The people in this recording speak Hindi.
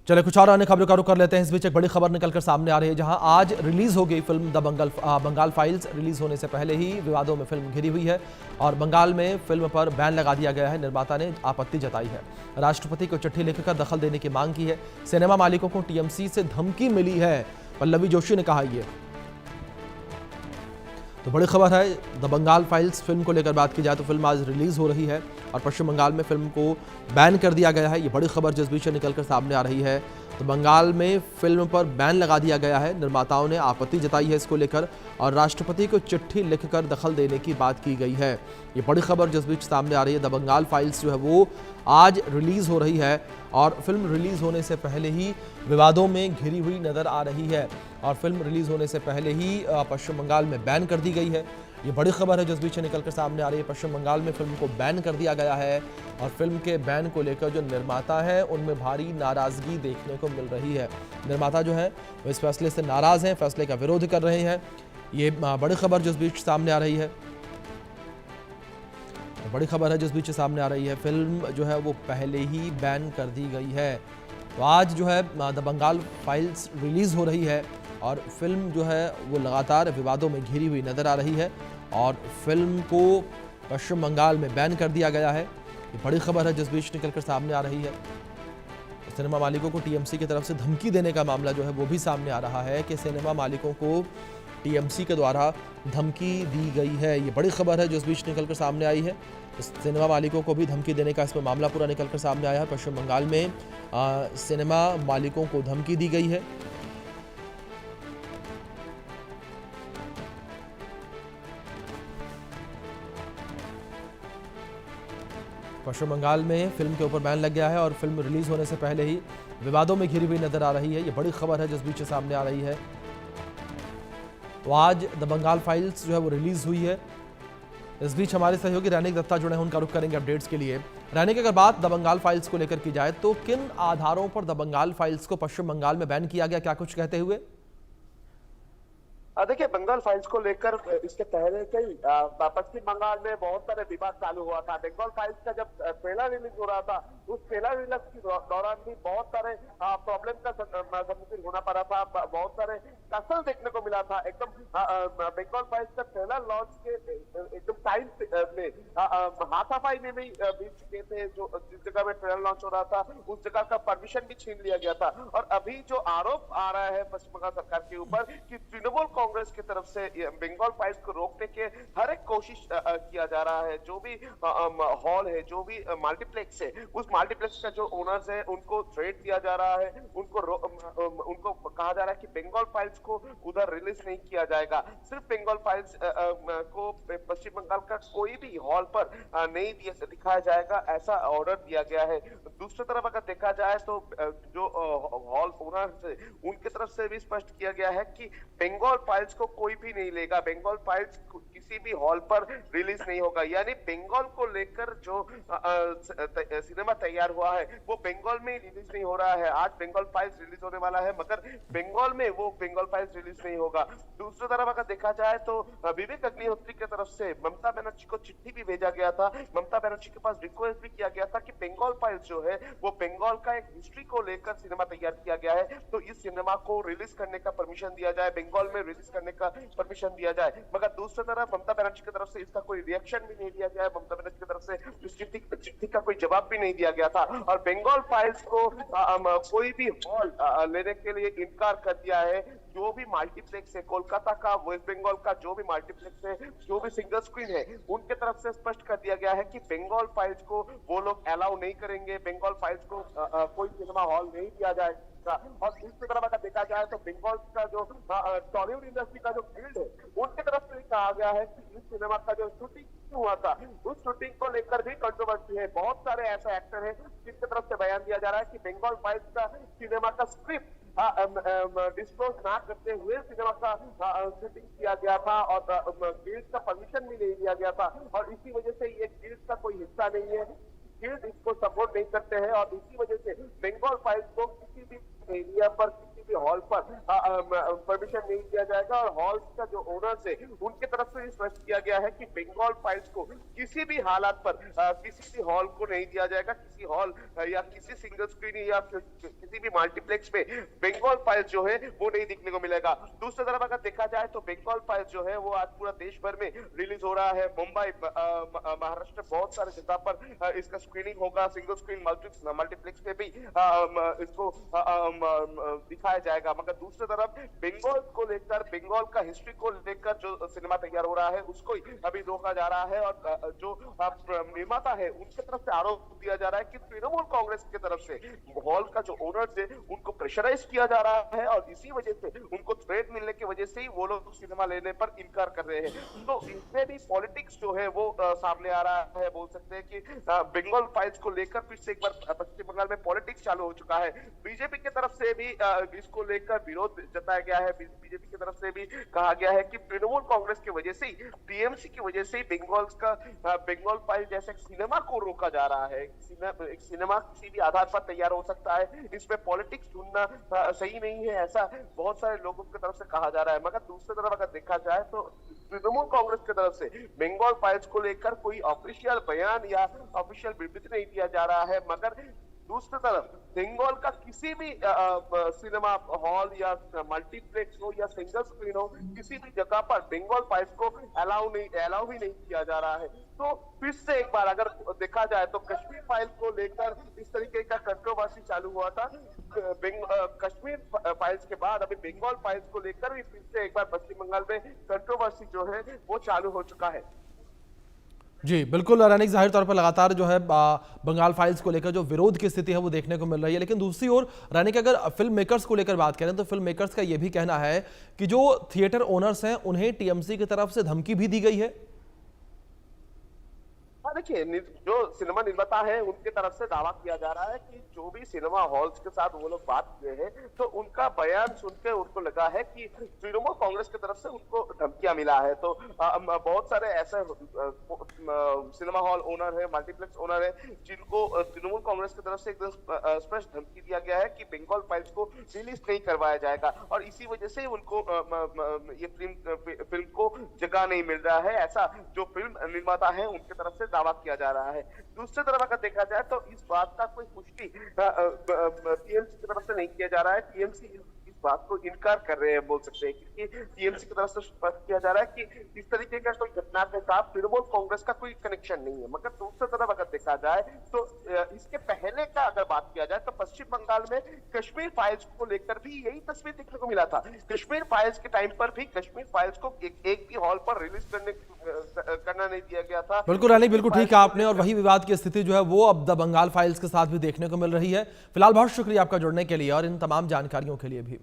चले कुछ और अन्य खबरों का रुख कर लेते हैं। इस बीच एक बड़ी खबर निकलकर सामने आ रही है, जहां आज रिलीज हो गई film the Bengal files. Release होने से पहले ही विवादों में फिल्म घिरी हुई है और बंगाल में फिल्म पर बैन लगा दिया गया है। निर्माता ने आपत्ति जताई है, राष्ट्रपति को चिट्ठी लिखकर दखल देने की मांग की है। सिनेमा मालिकों को टीएमसी से धमकी मिली है, पल्लवी जोशी ने कहा। ये तो बड़ी खबर है। द बंगाल फाइल्स फिल्म को लेकर बात की जाए तो फिल्म आज रिलीज हो रही है और पश्चिम बंगाल में फिल्म को बैन कर दिया गया है। ये बड़ी खबर जिस बीच से निकलकर सामने आ रही है। तो बंगाल में फिल्म पर बैन लगा दिया गया है। निर्माताओं ने आपत्ति जताई है इसको लेकर और राष्ट्रपति को चिट्ठी लिखकर दखल देने की बात की गई है। ये बड़ी खबर जिस बीच सामने आ रही है। द बंगाल फाइल्स जो है वो आज रिलीज हो रही है और फिल्म रिलीज होने से पहले ही विवादों में घिरी हुई नजर आ रही है और फिल्म रिलीज होने से पहले ही पश्चिम बंगाल में बैन कर दी गई है। ये बड़ी खबर है जिस बीच निकलकर सामने आ रही है। पश्चिम बंगाल में फिल्म को बैन कर दिया गया है और फिल्म के बैन को लेकर जो निर्माता है उनमें भारी नाराजगी देखने को मिल रही है। निर्माता जो है वो इस फैसले से नाराज हैं, फैसले का विरोध कर रहे हैं। ये बड़ी खबर जिस बीच सामने आ रही है। बड़ी खबर है जिस बीच सामने आ रही है। फिल्म जो है वो पहले ही बैन कर दी गई है। तो आज जो है द बंगाल फाइल्स रिलीज हो रही है और फिल्म जो है वो लगातार विवादों में घिरी हुई नजर आ रही है और फिल्म को पश्चिम बंगाल में बैन कर दिया गया है। ये बड़ी खबर है जिस बीच निकलकर सामने आ रही है। सिनेमा मालिकों को टीएमसी की तरफ से धमकी देने का मामला जो है वो भी सामने आ रहा है कि सिनेमा मालिकों को टीएमसी के द्वारा धमकी दी गई है। ये बड़ी खबर है जिस बीच निकलकर सामने आई है। सिनेमा मालिकों को भी धमकी देने का इसमें मामला पूरा निकलकर सामने आया है। पश्चिम बंगाल में सिनेमा मालिकों को धमकी दी गई है। पश्चिम बंगाल में फिल्म के ऊपर बैन लग गया है और फिल्म रिलीज होने से पहले ही विवादों में घिरी हुई नजर आ रही है। ये बड़ी खबर है जिस बीच सामने आ रही है। तो आज द बंगाल फाइल्स जो है वो रिलीज हुई है। इस बीच हमारे सहयोगी रैनिक दत्ता जुड़े हैं, उनका रुख करेंगे अपडेट्स के लिए। रैनिक, अगर बात द बंगाल फाइल्स को लेकर की जाए तो किन आधारों पर द बंगाल फाइल्स को पश्चिम बंगाल में बैन किया गया, क्या कुछ कहते हुए? देखिए, बंगाल फाइल्स को लेकर इसके पहले से ही पश्चिम बंगाल में बहुत सारे विवाद चालू हुआ था। बंगाल फाइल्स का जब ट्रेलर रिलीज हो रहा था, उस ट्रेलर रिलीज के दौरान भी बहुत सारे प्रॉब्लम का सम्मुखीन होना पड़ा था। बहुत सारे टसल देखने को मिला था। एकदम बंगाल फाइल्स का ट्रेलर लॉन्च के एकदम टाइम में हाथापाई में भी बीत चुके थे। जो जिस जगह में ट्रेलर लॉन्च हो रहा था उस जगह का परमिशन भी छीन लिया गया था। और अभी जो आरोप आ रहा है पश्चिम बंगाल सरकार के ऊपर कि तृणमूल कांग्रेस की तरफ से बंगाल फाइल्स को रोकने के हर एक कोशिश किया जा रहा है। जो भी हॉल है, जो भी मल्टीप्लेक्स है, उस मल्टीप्लेक्स का जो ओनर्स है उनको थ्रेट दिया जा रहा है। उनको कहा जा रहा है कि बंगाल फाइल्स को उधर रिलीज नहीं किया जाएगा। सिर्फ बंगाल फाइल्स को पश्चिम बंगाल का कोई भी हॉल पर नहीं दिखाया जाएगा, ऐसा ऑर्डर दिया गया है। दूसरी तरफ अगर देखा जाए तो जो हॉल ओनर्स है उनकी तरफ से भी स्पष्ट किया गया है कि बंगाल फाइल्स को कोई भी नहीं लेगा। बंगाल फाइल्स किसी भी हॉल पर रिलीज नहीं होगा। यानी बंगाल को लेकर जो सिनेमा तैयार हुआ है वो बंगाल में रिलीज नहीं हो रहा है। आज बंगाल फाइल्स रिलीज होने वाला है, मगर बंगाल में वो बंगाल फाइल्स रिलीज नहीं होगा। दूसरी तरफ अगर देखा जाए तो विवेक अग्निहोत्री की तरफ से ममता बनर्जी को चिट्ठी भी भेजा गया था। ममता बनर्जी के पास रिक्वेस्ट भी किया गया था कि बंगाल फाइल्स जो है वो बंगाल का एक हिस्ट्री को लेकर सिनेमा तैयार किया गया है, तो इस सिनेमा को रिलीज करने का परमिशन दिया जाए, बंगाल में रिलीज करने का परमिशन दिया जाए। मगर दूसरी तरफ ममता बनर्जी की तरफ से इसका कोई रिएक्शन भी नहीं दिया गया। ममता बनर्जी की तरफ से इस चिट्ठी का कोई जवाब भी नहीं दिया गया था और बंगाल फाइल्स को कोई भी हॉल लेने के लिए इनकार कर दिया है। जो भी मल्टीप्लेक्स है, कोलकाता का, वेस्ट बंगाल का जो भी मल्टीप्लेक्स है, जो भी सिंगल स्क्रीन है, उनके तरफ से स्पष्ट कर दिया गया है कि बंगाल फाइल्स को वो लोग अलाउ नहीं करेंगे। बंगाल फाइल्स को कोई सिनेमा हॉल नहीं दिया जाएगा। और दूसरी तरफ अगर देखा जाए तो बंगाल का जो टॉलीवुड इंडस्ट्री का जो गिल्ड है उनकी तरफ से कहा गया है कि इस सिनेमा का जो शूटिंग हुआ था उस शूटिंग को लेकर भी कंट्रोवर्सी है। बहुत सारे ऐसे एक्टर हैं जिनकी तरफ से बयान दिया जा रहा है कि बंगाल फाइल्स का सिनेमा का स्क्रिप्ट डिस्क्लोज ना करते हुए सिनेमा का शूटिंग किया गया था और गिल्ड का परमिशन भी नहीं दिया गया था। और इसी वजह से ये गिल्ड का कोई हिस्सा नहीं है, गिल्ड इसको सपोर्ट नहीं करते हैं और इसी वजह से बंगाल फाइल्स को किसी भी एरिया पर, किसी भी हॉल पर परमिशन नहीं दिया जाएगा। और हॉल का जो ओनर्स है उनके तरफ से स्पष्ट किया गया है कि बंगाल फाइल्स को किसी भी हालात पर किसी भी हॉल को नहीं दिया जाएगा। किसी हॉल या किसी सिंगल स्क्रीन या किसी भी मल्टीप्लेक्स में बंगाल फाइल्स जो है वो नहीं दिखने को मिलेगा। दूसरी तरफ अगर देखा जाए तो बंगाल फाइल्स जो है वो आज पूरा देश भर में रिलीज हो रहा है। मुंबई, महाराष्ट्र, बहुत सारे जगह पर इसका स्क्रीनिंग होगा। सिंगल स्क्रीन मल्टीप्लेक्स में भी इसको दिखाया जाएगा। मगर दूसरी तरफ बंगाल को लेकर, बंगाल का हिस्ट्री को लेकर जो सिनेमा तैयार हो रहा है उसको अभी रोका जा रहा है। और जो निर्माता है उनके तरफ से आरोप दिया जा रहा है कि तृणमूल कांग्रेस की तरफ से हॉल का जो ओनर्स है उनको प्रेशराइज किया जा रहा है और इसी वजह से उनको थ्रेट मिलने की वजह से ही वो लोग सिनेमा लेने पर इनकार कर रहे हैं। तो इसमें भी पॉलिटिक्स जो है वो सामने आ रहा है। बोल सकते हैं कि बंगाल फाइल्स को लेकर फिर से एक बार पश्चिम बंगाल में पॉलिटिक्स चालू हो चुका है। बीजेपी की तरफ से भी इसको लेकर विरोध जताया गया है। बीजेपी की तरफ से भी कहा गया है कि तृणमूल कांग्रेस की वजह से ही, टीएमसी की वजह से ही बंगाल फाइल जैसे सिनेमा को रोका जा रहा है। एक सिनेमा किसी भी आधार पर तैयार हो सकता है, इसमें पॉलिटिक्स ढूंढना सही नहीं है, ऐसा बहुत सारे लोगों की तरफ से कहा जा रहा है। मगर दूसरी तरफ अगर देखा जाए तो तृणमूल कांग्रेस की तरफ से बंगाल फाइल्स को लेकर कोई ऑफिशियल बयान या ऑफिशियल विबृति नहीं दिया जा रहा है। मगर दूसरी तरफ बंगाल का किसी भी सिनेमा हॉल या मल्टीप्लेक्स हो या सिंगल स्क्रीन हो, किसी भी जगह पर बंगाल फाइल्स को अलाउ ही नहीं किया जा रहा है। तो फिर से एक बार अगर देखा जाए तो कश्मीर फाइल को लेकर इस तरीके का कंट्रोवर्सी चालू हुआ था। कश्मीर फाइल्स के बाद अभी बंगाल फाइल्स को लेकर भी फिर से एक बार पश्चिम बंगाल में कंट्रोवर्सी जो है वो चालू हो चुका है। जी बिल्कुल, रैनिक जाहिर तौर पर लगातार जो है बंगाल फाइल्स को लेकर जो विरोध की स्थिति है वो देखने को मिल रही है। लेकिन दूसरी ओर रैनिक, अगर फिल्म मेकर्स को लेकर बात करें तो फिल्म मेकर्स का ये भी कहना है कि जो थिएटर ओनर्स हैं उन्हें टीएमसी की तरफ से धमकी भी दी गई है। देखिए, जो सिनेमा निर्माता है उनके तरफ से दावा किया जा रहा है कि जो भी सिनेमा हॉल्स के साथ वो लोग बात किए हैं तो उनका बयान सुनकर उनको लगा है कि तृणमूल कांग्रेस की तरफ से उनको धमकियां मिला है। तो बहुत सारे ऐसे सिनेमा हॉल ओनर है, मल्टीप्लेक्स ओनर है जिनको तृणमूल कांग्रेस की तरफ से एकदम स्पष्ट धमकी दिया गया है कि बंगाल फाइल्स को रिलीज नहीं करवाया जाएगा और इसी वजह से उनको ये फिल्म को जगह नहीं मिल रहा है, ऐसा जो फिल्म निर्माता है उनके तरफ से दावा किया जा रहा है। दूसरी तरफ अगर देखा जाए तो इस बात का कोई पुष्टि टीएमसी की तरफ से नहीं किया जा रहा है। टीएमसी इस बात को इनकार कर रहे हैं, बोल सकते हैं, क्योंकि टीएमसी की तरफ से स्पष्ट किया जा रहा है कि इस तरीके का कोई घटना के साथ तृणमूल कांग्रेस का कोई कनेक्शन नहीं है। मगर दूसरी तरफ अगर देखा जाए तो इसके पहले का अगर बात किया जाए तो पश्चिम बंगाल में कश्मीर फाइल्स को लेकर भी यही तस्वीर देखने को मिला था। कश्मीर फाइल्स के टाइम पर भी कश्मीर फाइल्स को एक भी हॉल पर रिलीज करना नहीं दिया गया था। बिल्कुल रानी, बिल्कुल ठीक है आपने, और वही विवाद की स्थिति जो है वो अब द बंगाल फाइल्स के साथ भी देखने को मिल रही है। फिलहाल बहुत शुक्रिया आपका जुड़ने के लिए और इन तमाम जानकारियों के लिए भी।